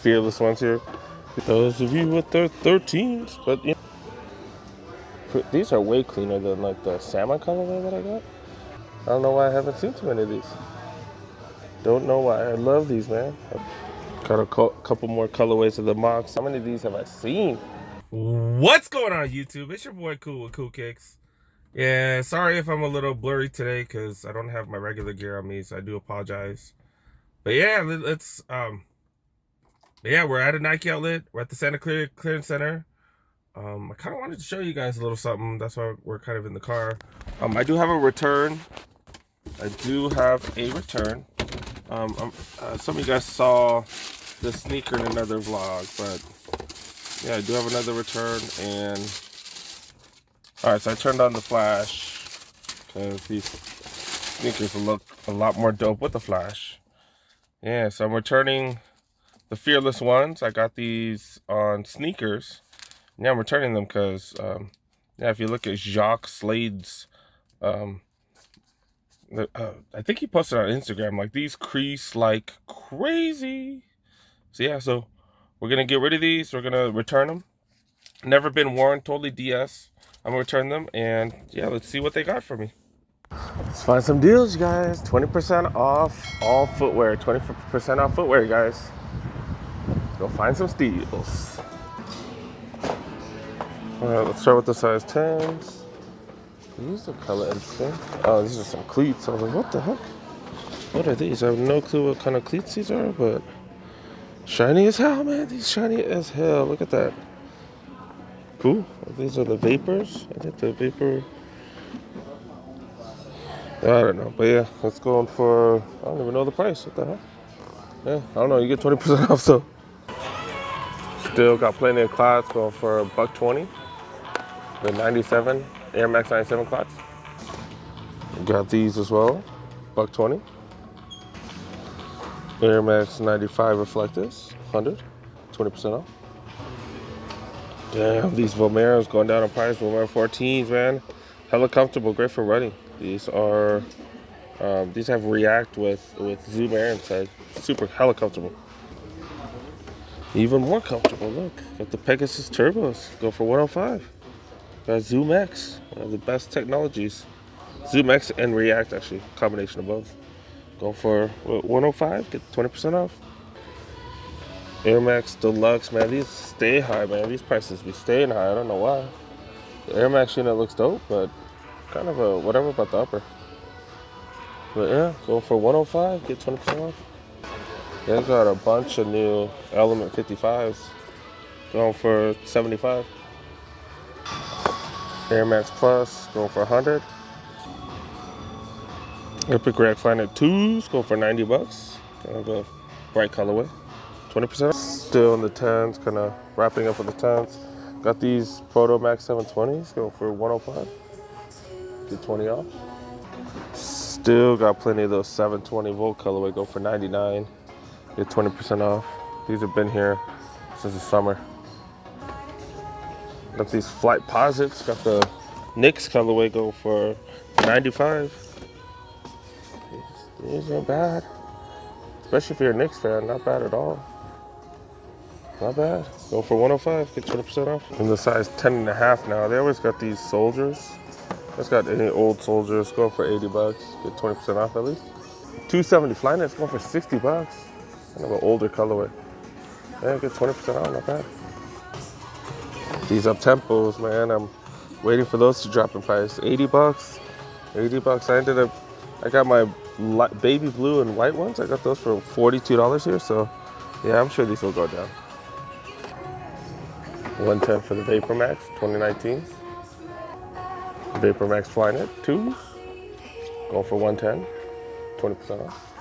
Fearless ones here. Those of you with their 13s, but yeah. These are way cleaner than like the salmon colorway that I got. I don't know why I haven't seen too many of these. Don't know why. I love these, man. Got a couple more colorways of the Mox. How many of these have I seen? What's going on, YouTube? It's your boy Cool with Cool Kicks. Yeah, sorry if I'm a little blurry today because I don't have my regular gear on me, so I do apologize. But yeah, we're at a Nike outlet. We're at the Santa Clara Clearance Center. I kind of wanted to show you guys a little something. That's why we're kind of in the car. I do have a return. Some of you guys saw the sneaker in another vlog, but yeah, I do have another return. And all right, so I turned on the flash because these sneakers will look a lot more dope with the flash. Yeah, so I'm returning the Fearless ones. I got these on sneakers. Yeah, I'm returning them because, yeah, if you look at Jacques Slade's, I think he posted on Instagram, like, these crease like crazy. So yeah, so we're going to get rid of these. We're going to return them. Never been worn, totally DS. I'm going to return them, and yeah, let's see what they got for me. Let's find some deals, you guys. 20% off all footwear. 20% off footwear, guys. Go find some steals. All right, let's start with the size 10s. These are color interesting. Oh, these are some cleats. I was like, what the heck? What are these? I have no clue what kind of cleats these are, but shiny as hell, man. These shiny as hell. Look at that. Cool. These are the Vapors. I think the Vapor. I don't know, but yeah, let's go on for, I don't even know the price. What the hell? Yeah, I don't know. You get 20% off, so. Still got plenty of clots going for $120. The 97 Air Max 97 clots. Got these as well, $120. Air Max 95 reflectors, 100, 20% off. Damn, these Vomeros going down in price. Vomero 14s, man, hella comfortable, great for running. These are, these have React with Zoom Air inside. Super hella comfortable. Even more comfortable. Look, got the Pegasus Turbos, go for 105. Got Zoom X, one of the best technologies. Zoom X and React, actually, combination of both. Go for 105, get 20% off. Air Max Deluxe, man, these stay high, man. These prices be staying high, I don't know why. The Air Max unit looks dope, but kind of a whatever about the upper. But yeah, go for 105, get 20% off. They got a bunch of new Element 55s, going for 75. Air Max Plus, going for 100. Epic Rag Flyknit 2s, going for $90. Kind of a bright colorway. 20%. Still in the 10s, kind of wrapping up with the 10s. Got these Proto Max 720s, going for 105. Get 20 off. Still got plenty of those 720 volt colorway, go for 99. Get 20% off. These have been here since the summer. Got these Flight Posits. Got the Knicks colorway, go for 95. These aren't bad. Especially if you're a Knicks fan, not bad at all. Not bad. Go for 105, get 20% off. In the size 10.5 now. They always got these Soldiers. Just got any old Soldiers, go for $80. Get 20% off at least. 270 Flyknits, going for $60. Kind of an older colorway. Yeah, get 20% off, not bad. These up-tempos, man, I'm waiting for those to drop in price. $80. $80. I got my baby blue and white ones. I got those for $42 here, so yeah, I'm sure these will go down. 110 for the Vapor Max 2019. Vapor Max Flyknit 2s, going for 110, 20% off.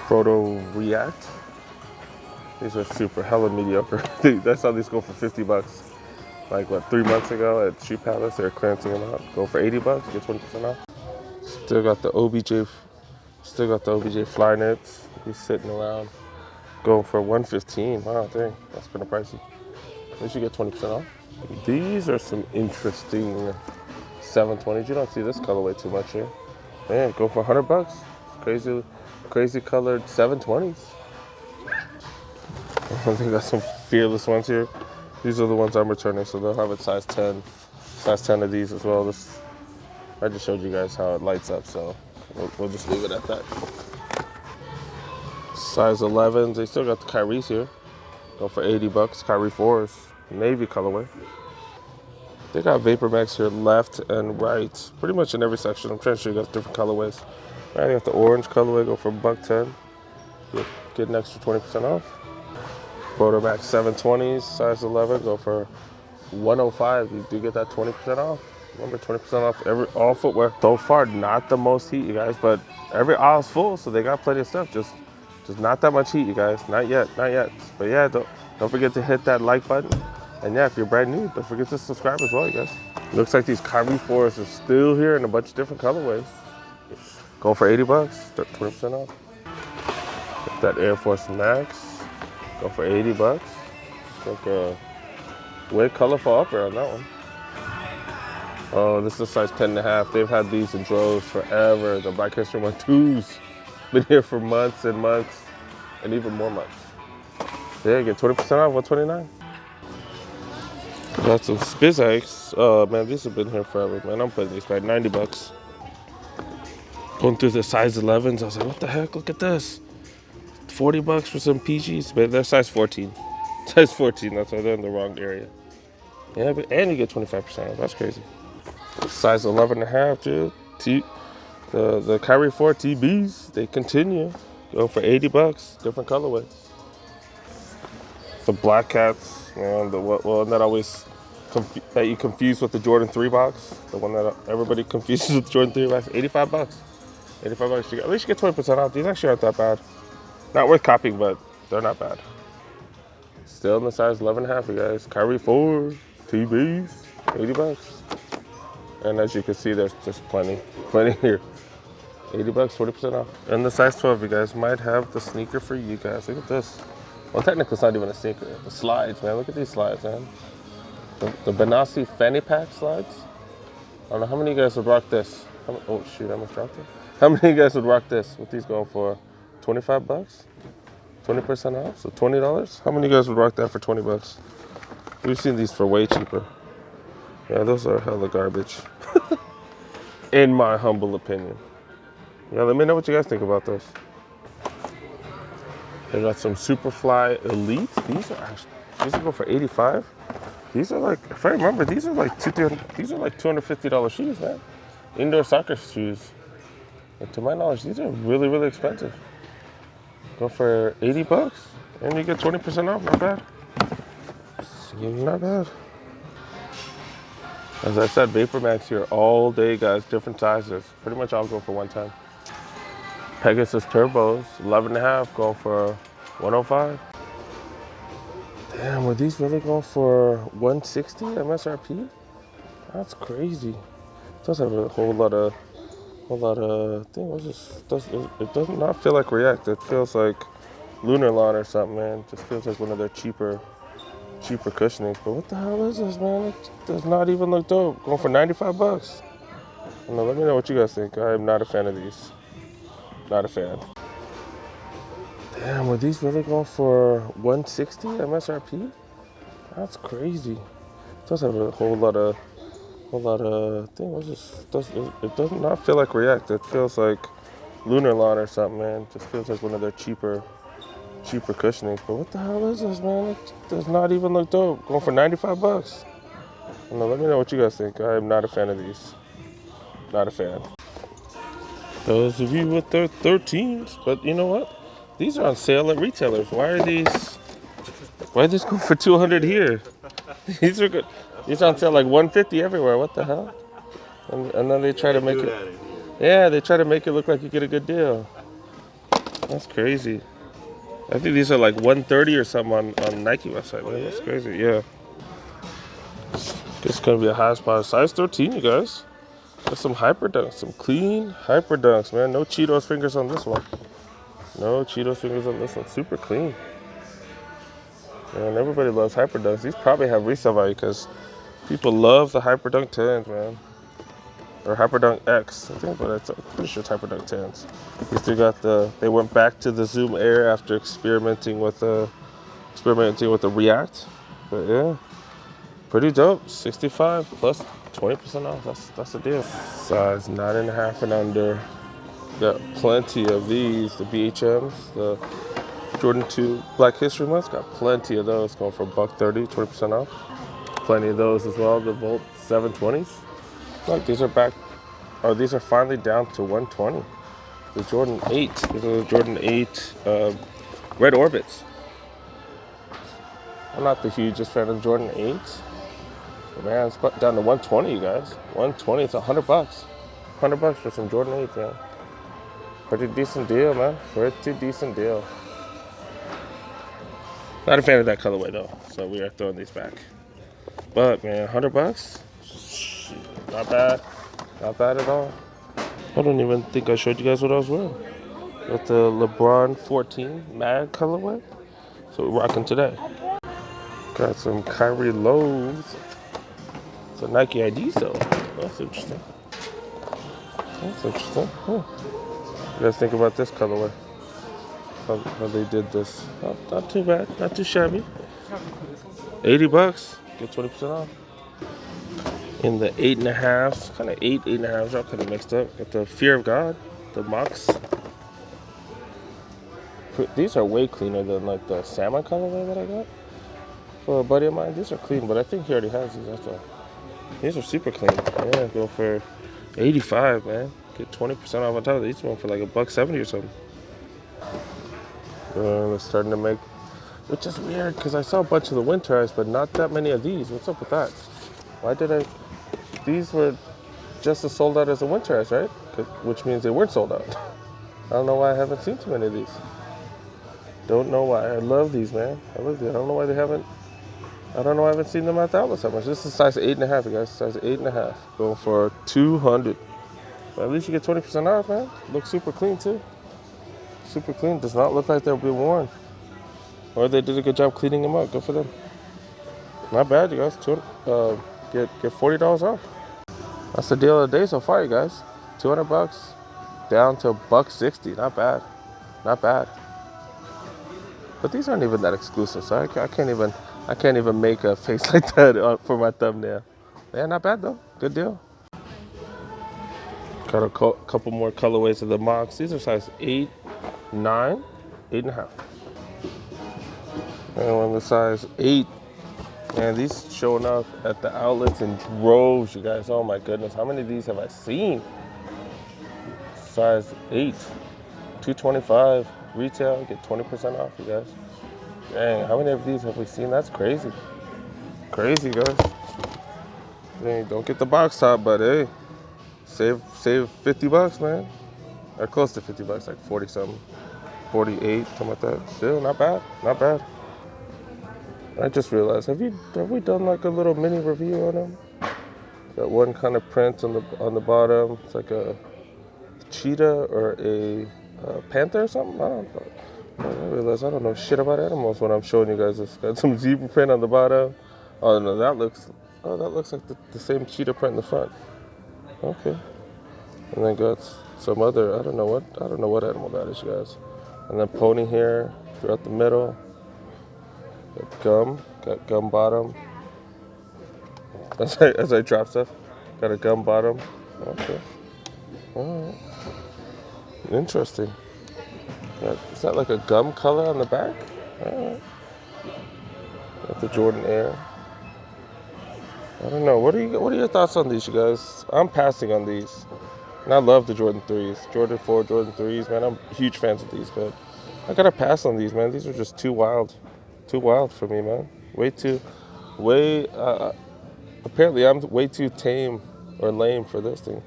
Proto React. These are super hella mediocre. I saw these go for $50. Like what, 3 months ago at Shoe Palace, they were clearancing them out. Go for $80, get 20% off. Still got the OBJ Flyknits. He's sitting around. Going for 115. Wow, dang, that's kind of pricey. At least you get 20% off. These are some interesting 720s. You don't see this colorway too much here. Man, go for $100. Crazy colored 720s. They got some fearless ones here. These are the ones I'm returning, so they'll have a size 10. Size 10 of these as well. I just showed you guys how it lights up, so we'll just leave it at that. Size 11s, they still got the Kyries here. Go for 80 bucks, Kyrie 4s, navy colorway. They got Vapor Max here left and right, pretty much in every section. I'm trying to show you guys different colorways. Right, you got the orange colorway, go for $110. Get an extra 20% off. Photo Max 720s, size 11, go for $105. You do get that 20% off. Remember, 20% off all footwear. So far, not the most heat, you guys, but every aisle's full, so they got plenty of stuff. Just not that much heat, you guys. Not yet, not yet. But yeah, don't forget to hit that like button. And yeah, if you're brand new, don't forget to subscribe as well, you guys. Looks like these Kyrie 4s are still here in a bunch of different colorways. Go for 80 bucks, 20% off. Get that Air Force Max, go for 80 bucks. Like a way colorful upper on that one. Oh, this is a size 10.5. They've had these in droves forever. The Black History Month 2s. Been here for months and months, and even more months. Yeah, get 20% off, $129. Got some Spizikes. Oh man, these have been here forever, man. I'm putting these back, 90 bucks. Going through the size 11s, I was like, what the heck? Look at this. 40 bucks for some PGs, but they're size 14. Size 14, that's why they're in the wrong area. Yeah, and you get 25% off. That's crazy. Size 11.5, dude. The Kyrie 4 TBs, they continue. Go for 80 bucks, different colorways. The Black Cats, the one that always that you confuse with the Jordan 3 box. The one that everybody confuses with the Jordan 3 box. 85 bucks. 85 bucks. At least you get 20% off. These actually aren't that bad. Not worth copying, but they're not bad. Still in the size 11.5, you guys. Kyrie 4 TBs, 80 bucks. And as you can see, there's just plenty here. 80 bucks, 40% off. And the size 12, you guys might have the sneaker for you guys. Look at this. Well, technically, it's not even a sneaker. The slides, man. Look at these slides, man. The Benassi Fanny Pack slides. I don't know how many of you guys would rock this. Oh, shoot, I almost dropped it. How many of you guys would rock this? What these going for? 25 bucks? 20% off? So $20? How many of you guys would rock that for 20 bucks? We've seen these for way cheaper. Yeah, those are hella garbage. In my humble opinion. Yeah, let me know what you guys think about those. They got some Superfly Elite. These are going for 85. These are like, if I remember, these are like $250 shoes, man. Indoor soccer shoes. And to my knowledge, these are really, really expensive. Go for 80 bucks, and you get 20% off. Not bad. Not bad. As I said, Vapor Max here all day, guys. Different sizes. Pretty much all go for $110. Pegasus Turbos, 11.5, going for 105. Damn, were these really going for 160 MSRP? That's crazy. It does have a whole lot of thing. It does not feel like React. It feels like Lunar Lawn or something, man. It just feels like one of their cheaper cushionings. But what the hell is this, man? It does not even look dope. Going for 95 bucks. I don't know, let me know what you guys think. I am not a fan of these. Not a fan. Damn, were these really going for 160 MSRP? That's crazy. It does have a whole lot of thing. It does not feel like React. It feels like Lunar Lawn or something, man. It just feels like one of their cheaper cushionings. But what the hell is this, man? It does not even look dope. Going for 95 bucks. I don't know, let me know what you guys think. I am not a fan of these. Not a fan. Those of you with their 13s, but you know what? These are on sale at retailers. Why are these going for 200 here? These are good. These are on sale like 150 everywhere. What the hell? And then they try to make it. Yeah, they try to make it look like you get a good deal. That's crazy. I think these are like 130 or something on Nike website. Man, that's crazy. Yeah. This is gonna be a high spot. Size 13, you guys. Got some Hyper Dunks, some clean Hyper Dunks, man. No Cheetos fingers on this one. No Cheetos fingers on this one. Super clean. Man, everybody loves Hyper Dunks. These probably have resale value because people love the Hyper Dunk 10s, man. Or Hyper Dunk X, I think, but I'm pretty sure it's Hyper Dunk 10s. They still got they went back to the Zoom Air after experimenting with experimenting with the React. But yeah, pretty dope. 65 plus 20% off. That's a deal. Size 9.5 and under. Got plenty of these. The BHMs, the Jordan 2 Black History Month. Got plenty of those going for $130, 20% off. Plenty of those as well. The Volt 720s. Look, these are back. Oh, these are finally down to 120. The Jordan 8. These are the Jordan 8 Red Orbits. I'm not the hugest fan of the Jordan 8s. But man, it's down to 120, you guys. 120, it's $100. $100 for some Jordan 8s, man. Pretty decent deal, man. Pretty decent deal. Not a fan of that colorway though, so we are throwing these back. But man, $100? Not bad. Not bad at all. I don't even think I showed you guys what I was wearing. Got the LeBron 14 Mag colorway. So we're rocking today. Got some Kyrie lows. It's a Nike ID though. That's interesting. That's interesting. Huh. What do you guys think about this colorway? How they did this? Not too bad. Not too shabby. $80. Get 20% off. In the 8.5s, kind of 8.5s, all kind of mixed up. Got the Fear of God, the Mox. These are way cleaner than like the salmon colorway that I got for a buddy of mine. These are clean, but I think he already has these. That's all. These are super clean. Yeah, go for 85, man. Get 20% off on top of these. One for like $170 or something. It's starting to make, which is weird because I saw a bunch of the winterized, but not that many of these. What's up with that? Why did I? These were just as sold out as the winterized, right? Which means they weren't sold out. I don't know why I haven't seen too many of these. Don't know why. I love these, man. I love these. I don't know why they haven't. I don't know why I haven't seen them at the outlets that much. This is size 8.5, you guys. Size 8.5. Going for $200. But at least you get 20% off, man. Looks super clean too. Super clean. Does not look like they'll be worn. Or they did a good job cleaning them up. Good for them. Not bad, you guys. Get $40 off. That's the deal of the day so far, you guys. $200 down to $160. Not bad. Not bad. But these aren't even that exclusive, so I can't even make a face like that for my thumbnail. Yeah, not bad though. Good deal. Got a couple more colorways of the Mox. These are size 8, 9, 8.5. And on the size 8, man, these showing up at the outlets in droves, you guys. Oh my goodness, how many of these have I seen? Size 8, $225 retail. Get 20% off, you guys. Dang, how many of these have we seen? That's crazy. Crazy, guys. Dang, don't get the box top, but hey, save $50, man. Or close to $50, like 40 something, 48, something like that. Still not bad, not bad. I just realized, have we done like a little mini review on them? Got one kind of print on the bottom. It's like a cheetah or a panther or something. I realize I don't know shit about animals when I'm showing you guys this. Got some zebra print on the bottom. Oh no, that looks like the same cheetah print in the front. Okay. And then got some other, I don't know what animal that is, you guys. And then pony hair throughout the middle. Got gum bottom. As I drop stuff, got a gum bottom. Okay. All right. Interesting. Is that like a gum color on the back? All right. Got the Jordan Air. I don't know. What are your thoughts on these, you guys? I'm passing on these. And I love the Jordan 3s. Jordan 4, Jordan 3s, man. I'm huge fans of these, but I gotta pass on these, man. These are just too wild. Too wild for me, man. Apparently I'm way too tame or lame for this thing.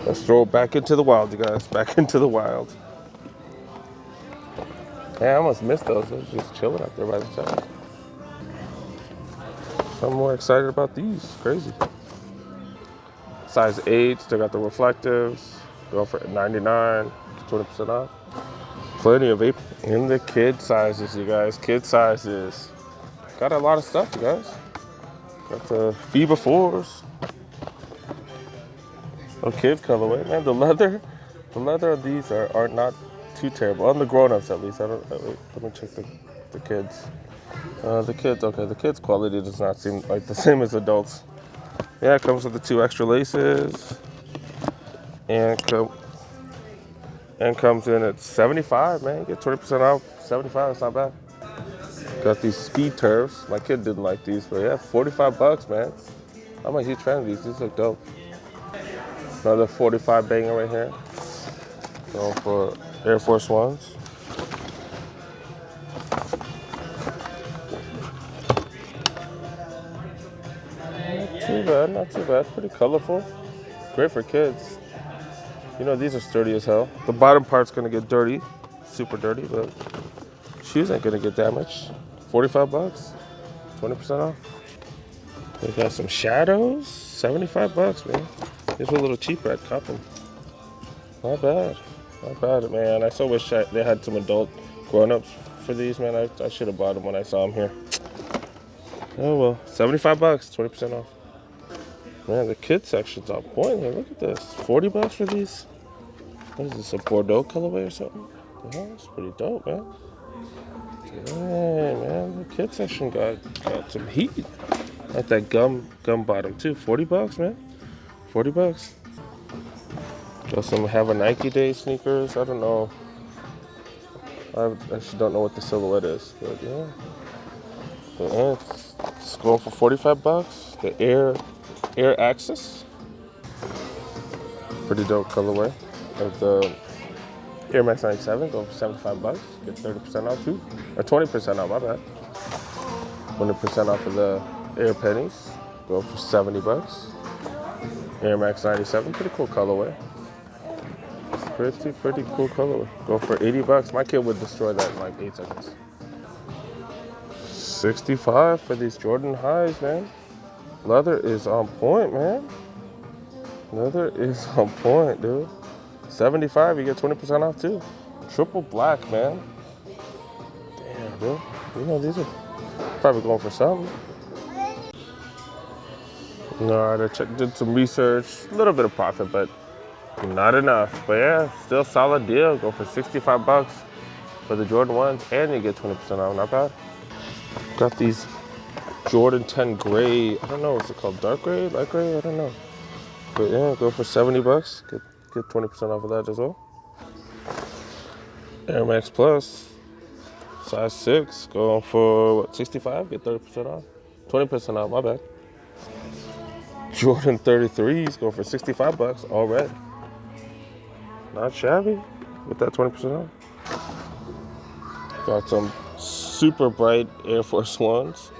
Let's throw it back into the wild, you guys. Back into the wild. Yeah, I almost missed those. I was just chilling out there by the side. I'm more excited about these. Crazy. Size 8, still got the reflectives. Go for $99, 20% off. Plenty of vape in the kid sizes, you guys. Kid sizes. Got a lot of stuff, you guys. Got the FIBA 4s. Oh, kid colorway, man. The leather of these are not too terrible. On the grown-ups, at least. I don't. Wait, let me check the kids. The kids, okay. The kids' quality does not seem like the same as adults. Yeah, it comes with the 2 extra laces, and comes in at 75. Man, you get 20% off. 75. That's not bad. Got these speed turfs. My kid didn't like these, but yeah, 45 bucks, man. I'm a huge fan of these. These look dope. Another 45 banger right here. Going for Air Force Ones. Not too bad, not too bad. Pretty colorful. Great for kids. You know, these are sturdy as hell. The bottom part's gonna get dirty, super dirty, but shoes ain't gonna get damaged. 45 bucks, 20% off. We got some shadows, 75 bucks, man. These were a little cheaper at Coppin. Not bad, not bad, man. I so wish they had some adult grown-ups for these, man. I should have bought them when I saw them here. Oh well, 75 bucks, 20% off. Man, the kids section's on point. Man, look at this, 40 bucks for these. What is this, a Bordeaux colorway or something? Yeah, that's pretty dope, man. Dang, man, the kids section got some heat. Like that gum bottom too. 40 bucks, man. 40 bucks. Got some Have a Nike Day sneakers. I don't know. I actually don't know what the silhouette is, but yeah. But yeah, it's going for 45 bucks. The Air Axis. Pretty dope colorway. Of the Air Max 97, going for 75 bucks. Get 30% off too. Or 20% off, my bad. 20% off of the Air Pennies. Go for 70 bucks. Air Max 97, pretty cool colorway. Pretty cool colorway. Go for 80 bucks. My kid would destroy that in like 8 seconds. 65 for these Jordan highs, man. Leather is on point, man. Leather is on point, dude. 75, you get 20% off too. Triple black, man. Damn, dude. You know, these are probably going for something. Alright, I did some research. A little bit of profit, but not enough. But yeah, still solid deal. Go for 65 bucks for the Jordan 1s, and you get 20% off. Not bad. Got these Jordan 10 gray. I don't know, what's it called? Dark gray? Light gray? I don't know. But yeah, go for 70 bucks. Get 20% off of that as well. Air Max Plus, size 6, going for what, 65? Get 30% off. 20% off, my bad. Jordan 33s go for 65 bucks, all red. Not shabby with that 20% off. Got some super bright Air Force Ones.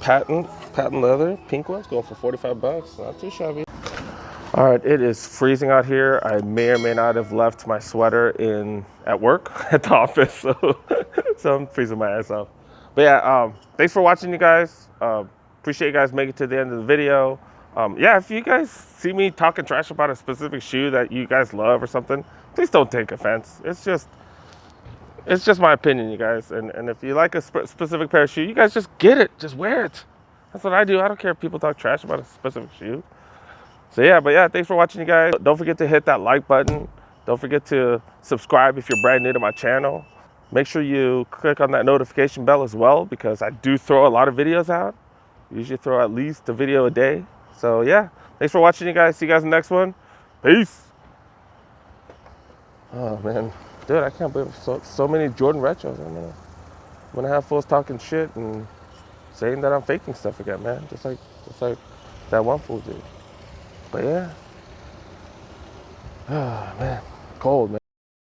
Patent leather, pink ones, going for 45 bucks. Not too shabby. All right, it is freezing out here. I may or may not have left my sweater at work, at the office, so I'm freezing my ass off. But yeah, thanks for watching, you guys. Appreciate you guys making it to the end of the video. Yeah, if you guys see me talking trash about a specific shoe that you guys love or something, please don't take offense. It's just my opinion, you guys. And if you like a specific pair of shoes, you guys just get it, just wear it. That's what I do. I don't care if people talk trash about a specific shoe. So yeah, but yeah, thanks for watching, you guys. Don't forget to hit that like button. Don't forget to subscribe if you're brand new to my channel. Make sure you click on that notification bell as well, because I do throw a lot of videos out. Usually throw at least a video a day. So yeah, thanks for watching, you guys. See you guys in the next one. Peace. Oh man, dude, I can't believe so many Jordan retros. I'm gonna have fools talking shit and saying that I'm faking stuff again, man. Just like that one fool did. But yeah. Oh man, cold, man.